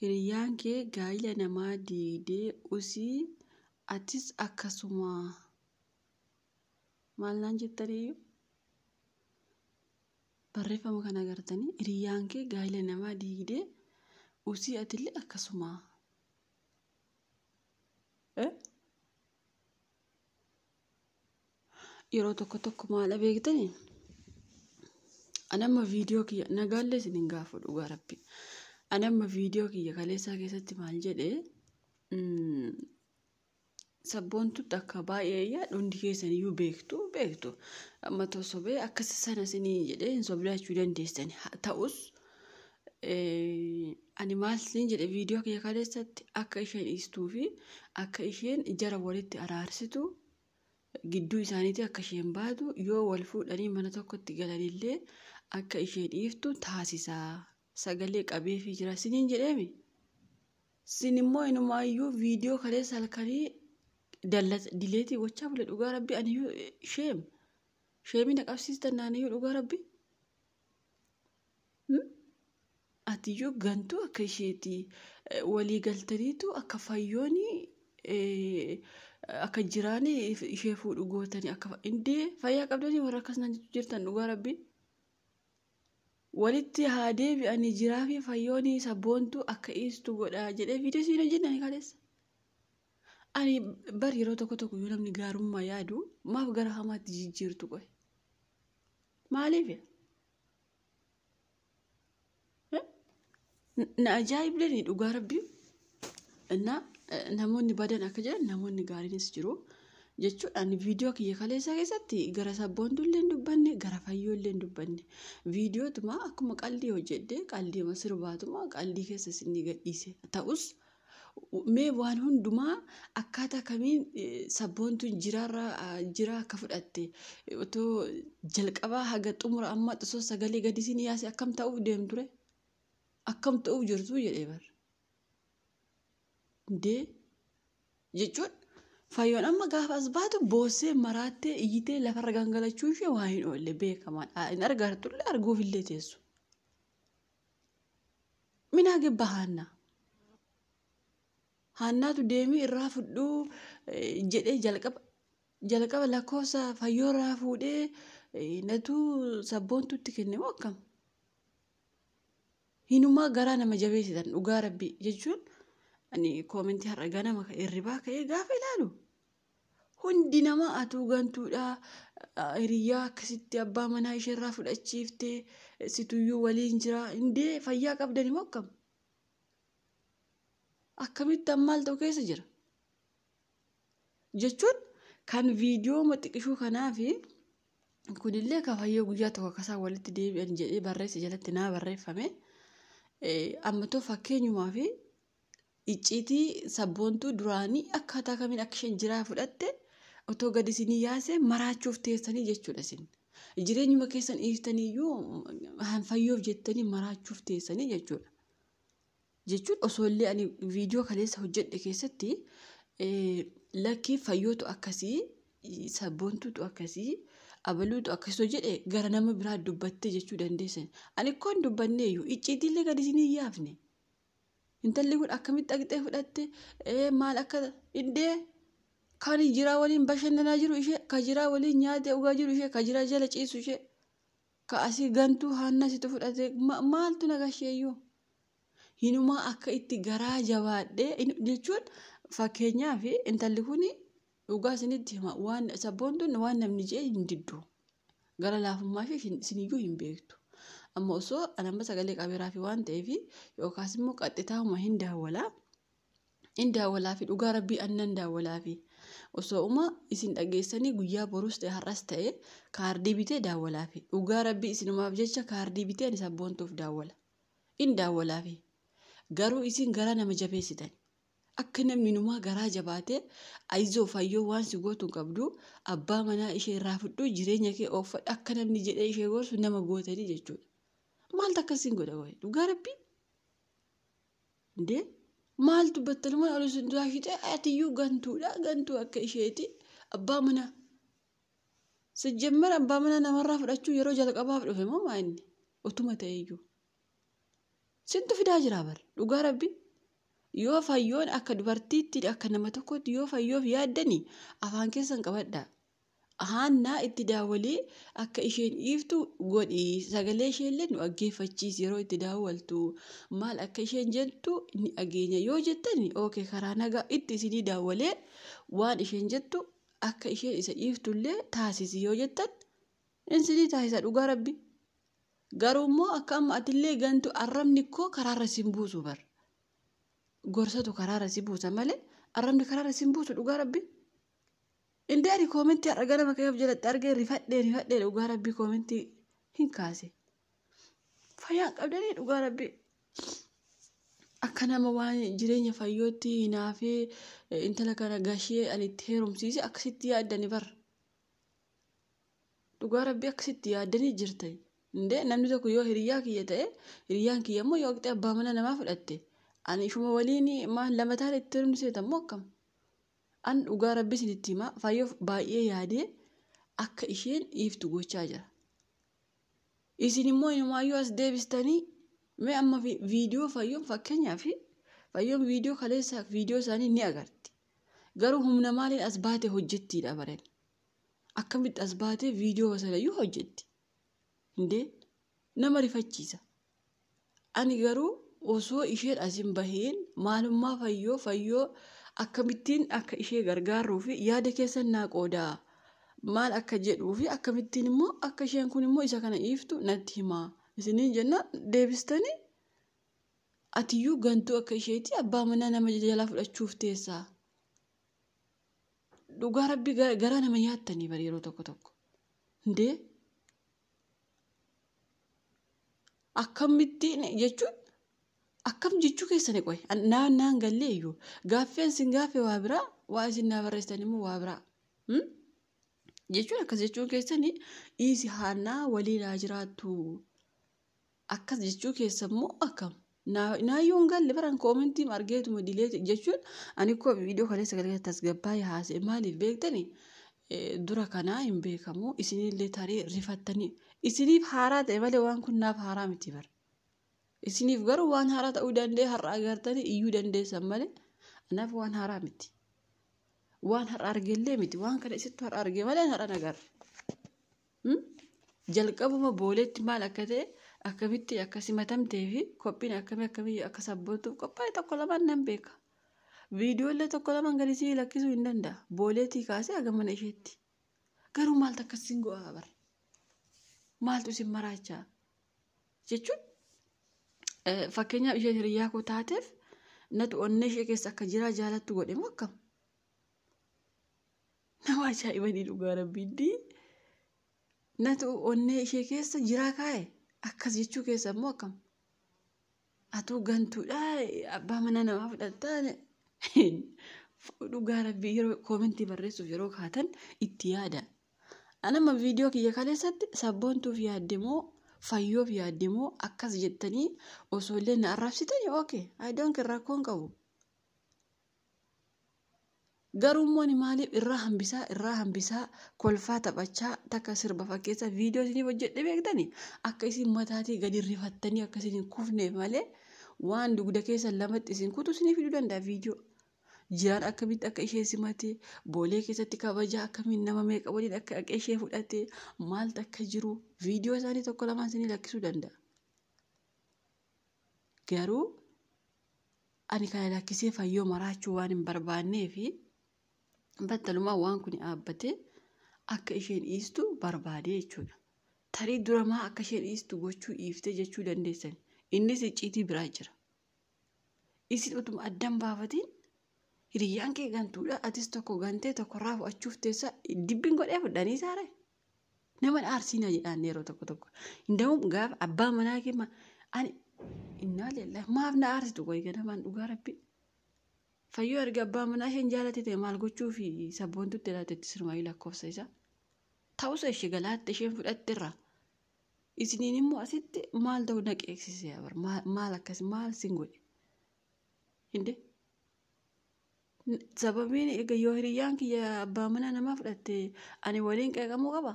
Hiriyyaan kee gaa'ila namaa diigdee usii atis akkasuma maal naan jettaniyyuu barreeffama kana agartanii hiriyyaan kee gaa'ila namaa diigdee usii atillee akkasuma yeroo tokko maal beektanii anamma viidiyoo kiyya nagaallee isiniin gaafa dhugaa rabbi anamma viidiyoo kiyya kaleessaa keessatti maal jedhee sabboontutti akka baay'ee hundi keessaniyyuu beektu amma tosobee akkas sana isinii jedhee hin sobraachuu dandeessani ta'us ani maal isin jedhe viidiyoo kiyya kaleessatti akka isheen dhiistuu fi akka isheen jara walitti araarsitu gidduu isaaniitti akka isheen baatu yoo wal fuudhanii mana tokkotti galanillee akka isheen dhiiftu taasisaa sagalee qabeefii jira isiniin jedheemi isin immoo inumaayyuu viidiyoo kaleessa halkanii dileetii gochaa bule dhugaa rabbi aniyyuu sheemina qabsiistan naaniyyuu dhugaa rabbi atiyyuu gantuu akka isheeti walii galtaniitu akka fayyoonii akka jiraanii ishee fuudhu gootanii akka indee fayyaa qabdanii warra akkasnaan jirtan dhugaa rabbi walitti haa deebi'anii jiraa fi fayyoonii sabboontu akka dhiistu godhaa jedhee viidiyoo siin hojjennani kaleessa. Ani bari yeroo tokko yoo namni gaarummaa yaadu maaf gara hamaatti jijjiirtu qoy maaliif na ajaa'ibleen dhugaa rabbi namoonni badan akka jiran namoonni gaariinis jiru jechuudhaan viidiyoo kiyya kaleessaa keessatti gara sabboontuullee hin dubbanne gara fayyoollee hin dubbanne viidiyootuma akkuma qaldii hojjedhe qaldii sirbaatuma qaldii keessa isin gadhiise ta'us mee waan hundumaa akkaataa kamiin sabboontu jira akka fudhatte otoo jalqabaa haga xumura amma xisoo sagalee gadisiin yaase akkam ta'uuf deemture akkam ta'uuf jirtu jedhee bar indee jechuun fayyoon amma gaafa as baatu boossee maraattee iyyitee lafarra gangalachuu ishee waa hin oolle beekamaadha hin argartullee arguufillee teessu minaa gibba Haannaatu deemii irraa fudhuu jedhee jalqaba lakkoofsa fayyoo irraa fuudhee natu sabboontutti kenne moo akkam hinumaa garaa nama jabeessitan dhugaa rabbi jechuun ani koomentii har'a ganama hirribaa ka'ee gaafa ilaalu hundi nama atuu gantuudha hiriyyaa akkasitti abbaa manaa ishee irraa fudhachiiftee situyyuu waliin jira indee fayyaa qabdani moo akkam akkamitti ammaal ta'u keessa jira jechuun kan viidiyoo xiqqishuu kanaafi kunillee ka fayyoo guyyaa tokko akkasaa walitti deebi'an jedhee barreesse jalatti naa barreeffame amma too fakkeenyumaa fi icciitii sabboontuu duraanii akkaataa kamiin akka isheen jiraa fudhatte otoo gadi isinii yaase maraachuuf teessanii jechuudha isin jireenyuma keessan dhiiftaniiyyuu fayyoof jettanii maraachuuf teessanii jechuudha. Jechuun osoollee ani viidiyoo kaleessa hojjedhe keessatti lakkii fayyootu akkasii sabboontuutu akkasii abaluutu akkasii jedhe gara nama biraa dubbattee jechuu dandeessan ani koon dubbanneeyyuu icciitiillee gadi isinii yaafne intalli kun akkamitti dhaqxee fudhatte maal akka indee kan jiraa waliin bashannanaa jiru ishee ka jiraa waliin nyaatee dhugaa jiru ishee ka jiraa jala ciisu ishee ka asii gantuu haannasitu fudhate maaltu nagasheeyyuu hinumaa akka itti garaa jabaadhee jechuun fakkeenyaaf intalli kun dhugaa isinitti hima waan sabboontuun waan namni jee hin diddu gara laafummaa fi isiniyyuu hin beektu amma osoo anamba sagalee qabeeraa fi waan ta'eef yookaas immoo qaxxitaa'uma hin daawwalaa fi dhugaa rabbii annan daawwalaa fi osoo isin dhageessanii guyyaa boruus ta'e har'as ta'e kaardii bitee daawwalaa fi dhugaa rabbii isinumaaf jecha kaardii bitee ani sabboontuuf daawwalaa fi garuu isin garaa nama jabeessitan akka namni numaa garaa jabaatee ayizoo fayyoo waan si gootu qabdu abbaa manaa ishee irraa fudhuu jireenya kee oofadhu akka namni jedhee ishee gorsu nama gootanii jechuudha maaltu akkasiin godha wayi dhugaa rabbii indee maaltu battaluma olisun duraa fixee atiyyuu gantuu akka isheeti abbaa manaa sijjammar abbaa manaa namarraa fudhachuu yeroo jalqabaaf dhufe moo maa'inni utuma ta'eyyuu sintu fidaa jira bar dhugaa rabbi yoo fayyoon akka dubartiitti akka nama tokkotti yoo fayyoof yaaddanii afaan keessan qabadha. Haannaa itti daawwalee akka isheen dhiiftu godhi sagalee isheellee nu dhaggeeffachiisi yeroo itti daawwaltu maal akka isheen jettu ni dhageenya yoo jettani okay karaa nagaa itti isinii daawwalee waan isheen jettu akka isheen isa dhiiftullee taasisi yoo jettan isinii taasisa dhugaa rabbi. Garuu immoo akka amma atillee gantu arrabni koo karaarra sin buusu bar. Gorsatu karaarra si buusa malee arrabni karaarra sin buusu dhugaa rabbi. Indeeri koomentii argana makaaf jalatti argee rifadhee dhugaa rabbi koomentii hin kaase. Fayyaa qabdanii dhugaa rabbi. Akka nama waan jireenya fayyootti hinaafee intala kana gashee ani itti heerumsiise akkasitti yaaddani bar. Dhugaa rabbi akkasitti yaaddanii jirtan. Indee namni tokko yoo hiriyaa kiyya ta'e hiriyaan kiyya immoo yoo qixxee abbaa mana namaa fudhatte ani ishuma waliin maal lama taane itti heerumsiisetan moo akkam. An dhugaa rabbi isinitti himaa fayyoof baay'ee yaadee akka isheen dhiiftu gochaa jira. Isin immoo inumaayyuu as deebistanii mee amma viidiyoo fayyoon fakkeenyaaf fayyoon viidiyoo kaleessa viidiyoo isaanii ni agarti. Garuu humna maaliin as baatee hojjettiidha baran. Akkamitti as baatee viidiyoo sanayyuu hojjetti. Indee nama rifachiisa. Ani garuu osoo isheen asin baheen maalummaa fayyoo akkamittiin akka ishee gargaaruu fi yaada keessan naa qoodaa maal akka jedhuu fi akkamittiin immoo akka isheen kun immoo isa kana dhiiftu natti himaa. Isiniin jenna deebistanii atiyyuu gantuu akka isheeti abbaa manaa nama jalaa fudhachuuf teessaa. Dhugaa rabbi garaa nama nyaattanii bari yeroo tokko. Indee akkamittiin jechuun akkam jechuu keessanii qoy naan galleeyyuu gaaffeen sin gaaffee waa biraa waa isin naa barreessan immoo waa biraa jechuun akkas jechuun keessanii dhiisi haannaa waliin haa jiraattu akkas jechuu keessa immoo akkam naayyuun galle baran koomentii argeetuma dilee jechuun ani koo viidiyoo kaleessa galgala tasgabbaa haasa'e maaliif beektanii dura kanaa hin beekamu isinillee tarii rifattanii isiniif haaraa ta'e malee waan kun naaf haaraa miti bara. Isiniif garuu waan haaraa ta'uu danda'e har'a agartanii iyyuu dandeessan malee anaaf waan haaraa miti. Waan har'a argellee miti waan kana isittu har'a arge malee har'a nagar. Jalqabuma booleetti maal akka ta'e akkamitti akka simatamtee fi qophiin akkamii akka sabbootuuf qophaa'e tokko lamaan nan beeka. Viidiyoolee tokko lamaan gadisii lakkisuu hin danda'a. Booleetii kaasee haga mana isheetti. Garuu maaltu akkasiin go'aa bara. Maaltu isin maraachaa jechuun. Fakkeenyaaf isheen hiriyaa koo taateef natu onnee ishee keessa akka jiraa jaalattu godhe moo akkam. Nama ajaa'ibanii dhugaa rabbiitti natu onnee ishee keessa jiraa kaa'e akkas jechuu keessa moo akkam. Atuu gantuudhaa abbaa mana namaa fudhattaa dhugaa rabbii yeroo koomentii barreessuuf yeroo kaatan itti yaada. Anama viidiyoo kiyya kaleessatti sabboontuuf yaaddemoo fayyoof yaaddemoo akkas jettanii osoo illee na arrabsitanii okay I don't care rakkoon qabu. Garuu immoo maaliif irraa hambisaa kolfaa taphachaa takka sirba fakkeessa viidiyoo isiniif hojjedhe beektanii akka isin mataatii gadi rifattanii akka isin kufneef malee waan dugda keessan lamatti isin kutu isiniif fiduu danda'a viidiyoo. Jiraan akkamitti akka ishee simatee boolee keessatti kabajaa akkamiin nama meeqa waliin akka ishee fudhatee maaltu akka jiru viidiyoo isaanii tokko lamaan isinii lakkisuu danda'a. Garuu ani kana lakkisee fayyoo maraachuu waan hin barbaannee fi battalumaa waan kun dhaabbatee akka isheen dhiistu barbaadee jechuudha. Tarii duramaa akka isheen dhiistu gochuu dhiiftee jechuu dandeessan. Innis icciitii biraa jira. Isin utuma addan baafatiin hiriyyaan kee gantuudha atis tokko gantee tokko irraa fudhachuuf teessa dibbiin godhee fudhanii saare. Nama aarsiina jedhaan yeroo tokko. Indamu gaafa abbaa manaa kee ani innaa leellaa maaf na aarsitu qoy ganamaan dhugaa rabbi. Fayyoo erga abbaa manaa isheen jaalate ta'e maal gochuu fi sabboontutti ilaatetti sirmaa lakkoofsa isaa. Ta'usa ishee galaatte isheen fudhatteerra. Isiniin immoo asitti maal ta'u na qeeksisee maal akkas maal sin godhe. Hinde. Sababiin egaa yoo hiriyyaan kiyya abbaa manaa namaa fudhatte ani waliin qeeqamuu qaba.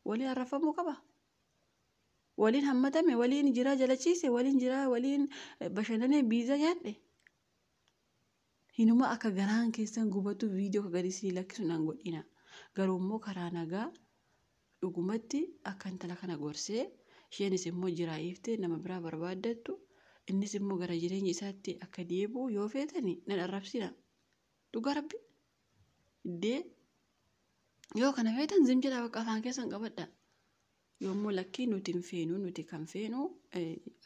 Waliin arrafamuu qaba. Waliin hammatame waliin jiraa jala ciise waliin jiraa waliin bashannanee biiza nyaadhe. Hinuma akka garaan keessan gubatu viidiyoo ka gadi isinii lakkisu nan godhina. Garuu immoo karaa nagaa dhugumatti akka intala kana gorsee isheenis immoo jiraayiftee nama biraa barbaaddattu innis immoo gara jireenya isaatti akka deebi'u yoo feetani nan arrabsina. Dhugaa rabbi iddee yoo kana feetan zimjidhaa bakka afaan keessan qabadha. Yoommoo lakkii nuti hin feenu nuti kan feenu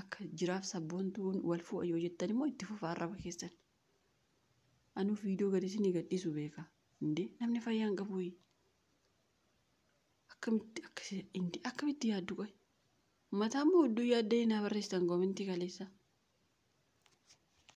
akka jiraaf sabboontuun wal fu'a yoo jettan immoo itti fufa arraba keessan. Anuuf viidiyoo gadi isinii gadhiisu beeka. Namni fayyaa hin qabu. Akkamitti yaaddu qoy? Mataa immoo hedduu yaaddanii naa barreessitan koomentii kaleessa.